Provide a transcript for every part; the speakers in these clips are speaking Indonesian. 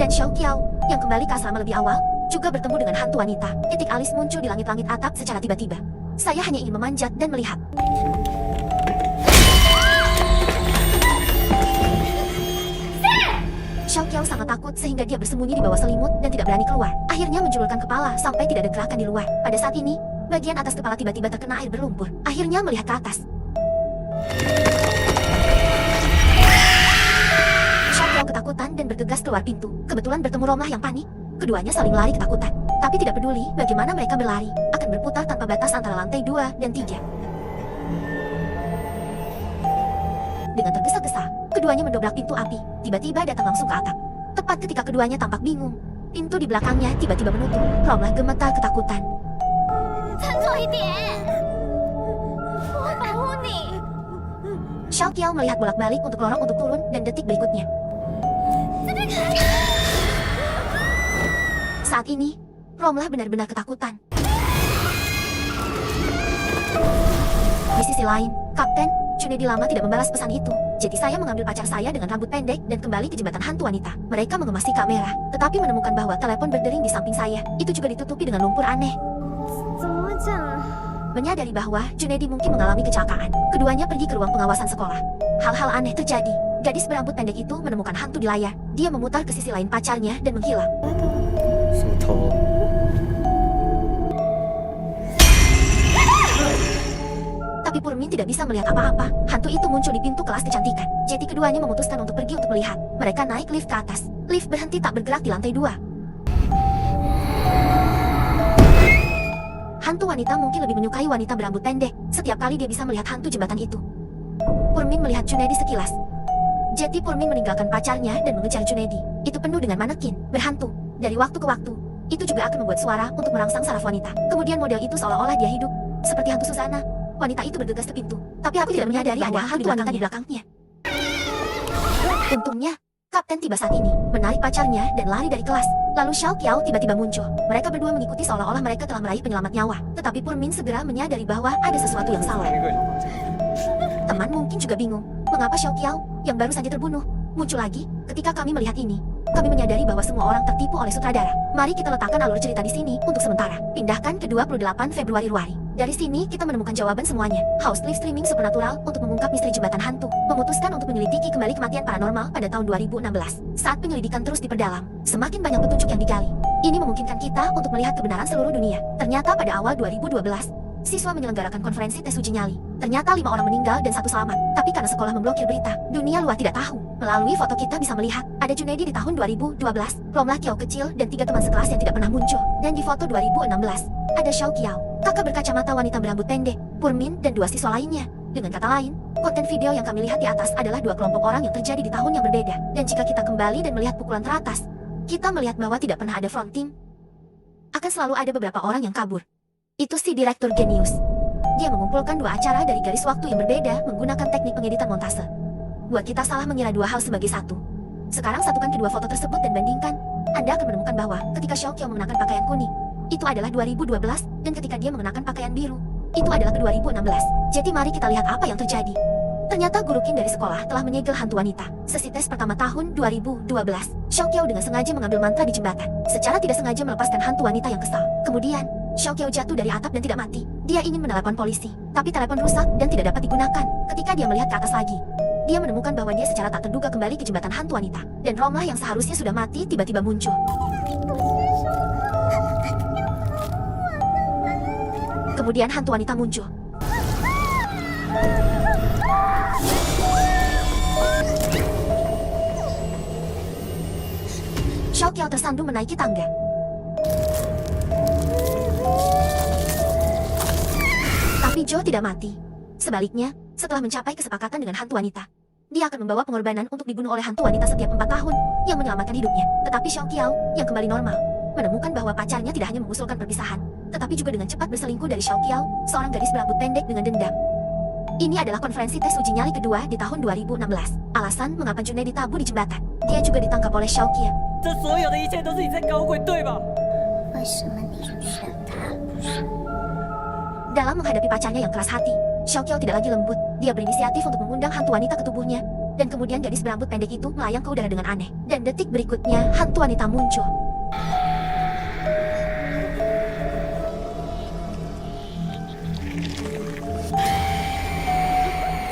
Dan Xiao Qiao, yang kembali ke asrama lebih awal, juga bertemu dengan hantu wanita. Titik alis muncul di langit-langit atap secara tiba-tiba. Saya hanya ingin memanjat dan melihat. Xiao Qiao sangat takut sehingga dia bersembunyi di bawah selimut dan tidak berani keluar. Akhirnya menjulurkan kepala sampai tidak ada gerakan di luar. Pada saat ini, bagian atas kepala tiba-tiba terkena air berlumpur. Akhirnya melihat ke atas. Xiao Qiao ketakutan dan bergegas keluar pintu. Kebetulan bertemu Romlah yang panik. Keduanya saling lari ketakutan. Tapi tidak peduli bagaimana mereka berlari, akan berputar tanpa batas antara lantai 2 dan 3. Dengan tergesa-gesa, keduanya mendobrak pintu api. Tiba-tiba datang langsung ke atap. Tepat ketika keduanya tampak bingung, pintu di belakangnya tiba-tiba menutup. Romlah gemetar ketakutan. Xiao Qiao melihat bolak-balik untuk lorong untuk turun dan detik berikutnya. Saat ini, Romlah benar-benar ketakutan. Di sisi lain, Kapten Junedi lama tidak membalas pesan itu. Jadi saya mengambil pacar saya dengan rambut pendek dan kembali ke jembatan hantu wanita. Mereka mengemasi kamera, tetapi menemukan bahwa telepon berdering di samping saya. Itu juga ditutupi dengan lumpur aneh. Menyadari bahwa Junedi mungkin mengalami kecelakaan, keduanya pergi ke ruang pengawasan sekolah. Hal-hal aneh terjadi. Gadis berambut pendek itu menemukan hantu di layar. Dia memutar ke sisi lain pacarnya dan menghilang. Tapi Purmin tidak bisa melihat apa-apa. Hantu itu muncul di pintu kelas kecantikan. Jadi keduanya memutuskan untuk pergi untuk melihat. Mereka naik lift ke atas. Lift berhenti tak bergerak di lantai 2. Hantu wanita mungkin lebih menyukai wanita berambut pendek. Setiap kali dia bisa melihat hantu jembatan itu. Purmin melihat Junedi sekilas. Jadi Purmin meninggalkan pacarnya dan mengejar Junedi. Itu penuh dengan manekin, berhantu. Dari waktu ke waktu, itu juga akan membuat suara untuk merangsang saraf wanita. Kemudian model itu seolah-olah dia hidup. Seperti hantu Susana. Wanita itu bergegas ke pintu, tapi aku tidak menyadari ada hantu wanita di belakangnya. Untungnya, Kapten tiba saat ini, menarik pacarnya dan lari dari kelas. Lalu Xiao Qiao tiba-tiba muncul. Mereka berdua mengikuti seolah-olah mereka telah meraih penyelamat nyawa. Tetapi Purmin segera menyadari bahwa ada sesuatu yang salah. Teman mungkin juga bingung, mengapa Xiao Qiao, yang baru saja terbunuh, muncul lagi. Ketika kami melihat ini, kami menyadari bahwa semua orang tertipu oleh sutradara. Mari kita letakkan alur cerita di sini untuk sementara. Pindahkan ke 28 Februari. Dari sini kita menemukan jawaban semuanya. House live streaming Supernatural untuk mengungkap misteri jembatan hantu. Memutuskan untuk menyelidiki kembali kematian paranormal pada tahun 2016. Saat penyelidikan terus diperdalam, semakin banyak petunjuk yang digali. Ini memungkinkan kita untuk melihat kebenaran seluruh dunia. Ternyata pada awal 2012, siswa menyelenggarakan konferensi tes uji nyali. Ternyata 5 orang meninggal dan 1 selamat. Tapi karena sekolah memblokir berita, dunia luar tidak tahu. Melalui foto kita bisa melihat, ada Junedi di tahun 2012, Romlah Qiao kecil dan 3 teman sekelas yang tidak pernah muncul. Dan di foto 2016, ada Xiao Qiao, kakak berkacamata wanita berambut pendek, Purmin, dan 2 siswa lainnya. Dengan kata lain, konten video yang kami lihat di atas adalah 2 kelompok orang yang terjadi di tahun yang berbeda. Dan jika kita kembali dan melihat pukulan teratas, kita melihat bahwa tidak pernah ada front team. Akan selalu ada beberapa orang yang kabur. Itu si Direktur Genius. Dia mengumpulkan 2 acara dari garis waktu yang berbeda menggunakan teknik pengeditan montase. Buat kita salah mengira 2 hal sebagai satu. Sekarang satukan kedua foto tersebut dan bandingkan. Anda akan menemukan bahwa ketika Xiao Qiao mengenakan pakaian kuning, itu adalah 2012, dan ketika dia mengenakan pakaian biru, itu adalah ke 2016. Jadi mari kita lihat apa yang terjadi. Ternyata guru Qin dari sekolah telah menyegel hantu wanita. Sesi tes pertama tahun 2012. Xiao Qiao dengan sengaja mengambil mantra di jembatan. Secara tidak sengaja melepaskan hantu wanita yang kesal. Kemudian, Xiao Qiao jatuh dari atap dan tidak mati. Dia ingin menelepon polisi, tapi telepon rusak dan tidak dapat digunakan. Ketika dia melihat ke atas lagi, dia menemukan bahwa dia secara tak terduga kembali ke jembatan hantu wanita. Dan Romlah yang seharusnya sudah mati tiba-tiba muncul. Kemudian hantu wanita muncul. Xiao Qiao tersandung menaiki tangga. Tapi Zhou tidak mati. Sebaliknya, setelah mencapai kesepakatan dengan hantu wanita, dia akan membawa pengorbanan untuk dibunuh oleh hantu wanita setiap 4 tahun yang menyelamatkan hidupnya. Tetapi Xiao Qiao, yang kembali normal, menemukan bahwa pacarnya tidak hanya mengusulkan perpisahan, tetapi juga dengan cepat berselingkuh dari Xiao Qiao, seorang gadis berambut pendek dengan dendam. Ini adalah konferensi tes uji nyali kedua di tahun 2016. Alasan mengapa Junedi ditabuh di jembatan. Dia juga ditangkap oleh Xiao Qiao. Dalam menghadapi pacarnya yang keras hati, Xiao Qiao tidak lagi lembut. Dia berinisiatif untuk mengundang hantu wanita ke tubuhnya Dan kemudian gadis berambut pendek itu melayang ke udara dengan aneh. Dan detik berikutnya, hantu wanita muncul.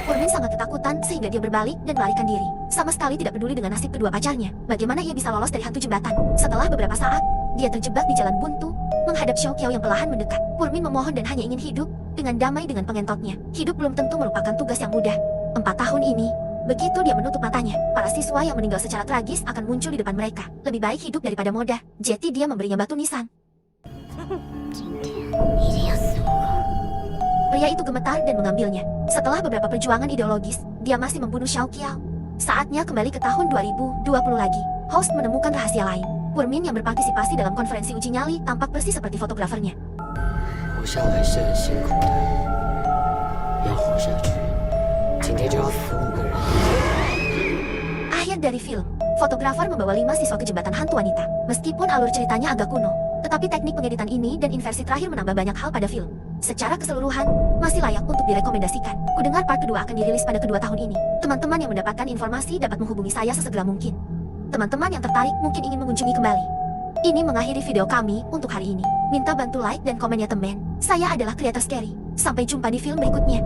Purmin sangat ketakutan sehingga dia berbalik dan melarikan diri. Sama sekali tidak peduli dengan nasib kedua pacarnya. Bagaimana ia bisa lolos dari hantu jembatan? Setelah beberapa saat, dia terjebak di jalan buntu, menghadap Xiao Qiao yang perlahan mendekat. Purmin memohon dan hanya ingin hidup dengan damai dengan pengentotnya. Hidup belum tentu merupakan tugas yang mudah. 4 tahun ini, begitu dia menutup matanya, para siswa yang meninggal secara tragis akan muncul di depan mereka. Lebih baik hidup daripada moda. Jadi dia memberinya batu nisan. Pria itu gemetar dan mengambilnya. Setelah beberapa perjuangan ideologis, dia masih membunuh Xiao Qiao. Saatnya kembali ke tahun 2020 lagi. Host menemukan rahasia lain. Purmin yang berpartisipasi dalam konferensi uji nyali tampak persis seperti fotografernya. Akhir dari film, fotografer membawa 5 siswa ke jembatan hantu wanita. Meskipun alur ceritanya agak kuno, tetapi teknik pengeditan ini dan inversi terakhir menambah banyak hal pada film. Secara keseluruhan, masih layak untuk direkomendasikan. Kudengar part kedua akan dirilis pada kedua tahun ini. Teman-teman yang mendapatkan informasi dapat menghubungi saya sesegera mungkin. Teman-teman yang tertarik mungkin ingin mengunjungi kembali. Ini mengakhiri video kami untuk hari ini. Minta bantu like dan komen ya teman. Saya adalah Creator Scary. Sampai jumpa di film berikutnya.